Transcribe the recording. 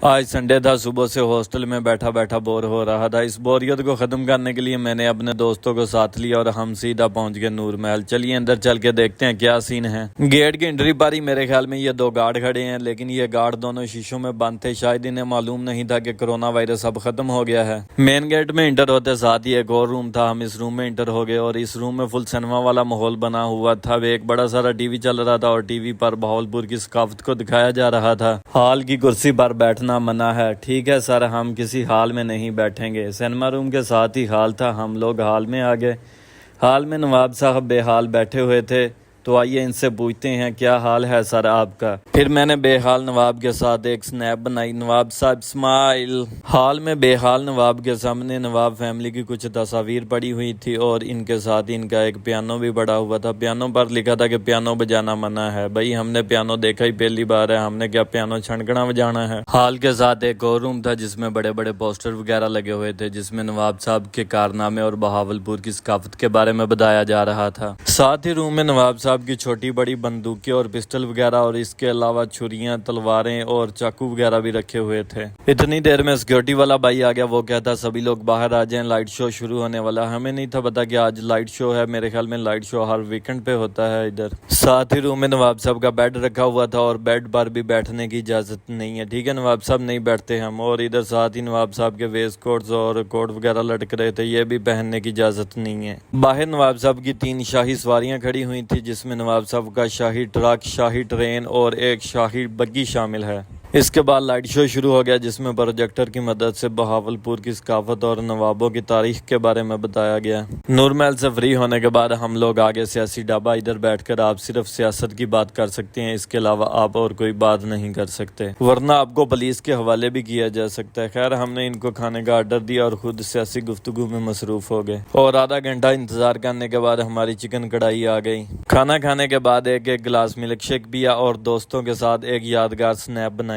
آج سنڈے تھا، صبح سے ہاسٹل میں بیٹھا بیٹھا بور ہو رہا تھا۔ اس بوریت کو ختم کرنے کے لیے میں نے اپنے دوستوں کو ساتھ لیا اور ہم سیدھا پہنچ گئے نور محل۔ چلیے اندر چل کے دیکھتے ہیں کیا سین ہے۔ گیٹ کی انٹری پر ہی میرے خیال میں یہ دو گارڈ کھڑے ہیں، لیکن یہ گارڈ دونوں شیشوں میں بند تھے، شاید انہیں معلوم نہیں تھا کہ کرونا وائرس اب ختم ہو گیا ہے۔ مین گیٹ میں انٹر ہوتے ساتھ ہی ایک اور روم تھا، ہم اس روم میں انٹر ہو گئے اور اس روم میں فل سنیما والا ماحول بنا ہوا تھا۔ ایک بڑا سارا ٹی وی چل رہا تھا اور ٹی وی پر بہاولپور کی ثقافت کو دکھایا جا رہا تھا۔ ہال کی کرسی پر بیٹھنا منع ہے۔ ٹھیک ہے سر، ہم کسی حال میں نہیں بیٹھیں گے۔ سینما روم کے ساتھ ہی حال تھا، ہم لوگ حال میں آ گئے۔ حال میں نواب صاحب بے حال بیٹھے ہوئے تھے، تو آئیے ان سے پوچھتے ہیں کیا حال ہے سر آپ کا۔ پھر میں نے بے حال نواب کے ساتھ ایک سنیپ بنائی۔ نواب صاحب اسمائل۔ حال میں بے حال نواب کے سامنے نواب فیملی کی کچھ تصاویر پڑی ہوئی تھی اور ان کے ساتھ ان کا ایک پیانو بھی پڑا ہوا تھا۔ پیانو پر لکھا تھا کہ پیانو بجانا منع ہے۔ بھائی ہم نے پیانو دیکھا ہی پہلی بار ہے، ہم نے کیا پیانو چھنکنا بجانا ہے۔ حال کے ساتھ ایک اور روم تھا جس میں بڑے بڑے پوسٹر وغیرہ لگے ہوئے تھے، جس میں نواب صاحب کے کارنامے اور بہاولپور کی ثقافت کے بارے میں بتایا جا رہا تھا۔ ساتھ ہی روم میں نواب صاحب کی چھوٹی بڑی بندوقیں اور پسٹل وغیرہ اور اس کے علاوہ چھریاں، تلواریں اور چاقو وغیرہ بھی رکھے ہوئے تھے۔ اتنی دیر میں سیکورٹی والا بھائی آ گیا، وہ کہتا سبھی لوگ باہر آ جائیں، لائٹ شو شروع ہونے والا۔ ہمیں نہیں تھا پتا کہ آج لائٹ شو ہے، میرے خیال میں لائٹ شو ہر ویکنڈ پہ ہوتا ہے ادھر۔ ساتھ ہی روم میں نواب صاحب کا بیڈ رکھا ہوا تھا اور بیڈ پر بھی بیٹھنے کی اجازت نہیں ہے۔ ٹھیک ہے نواب صاحب، نہیں بیٹھتے ہم۔ اور ادھر ساتھ ہی نواب صاحب کے ویسٹ کوٹس اور کوٹ وغیرہ لٹک رہے تھے، یہ بھی پہننے کی اجازت نہیں ہے۔ باہر نواب صاحب کی 3 شاہی سواریاں کھڑی ہوئی تھی، جس میں نواب صاحب کا شاہی ٹرک، شاہی ٹرین اور ایک شاہی بگی شامل ہے۔ اس کے بعد لائٹ شو شروع ہو گیا، جس میں پروجیکٹر کی مدد سے بہاولپور کی ثقافت اور نوابوں کی تاریخ کے بارے میں بتایا گیا۔ نور محل سے فری ہونے کے بعد ہم لوگ آگے سیاسی ڈھابہ، ادھر بیٹھ کر آپ صرف سیاست کی بات کر سکتے ہیں، اس کے علاوہ آپ اور کوئی بات نہیں کر سکتے، ورنہ آپ کو پولیس کے حوالے بھی کیا جا سکتا ہے۔ خیر ہم نے ان کو کھانے کا آرڈر دیا اور خود سیاسی گفتگو میں مصروف ہو گئے، اور آدھا گھنٹہ انتظار کرنے کے بعد ہماری چکن کڑھائی آ گئی۔ کھانا کھانے کے بعد ایک گلاس ملک شیک پیا اور دوستوں کے ساتھ ایک یادگار سنیپ بنائی۔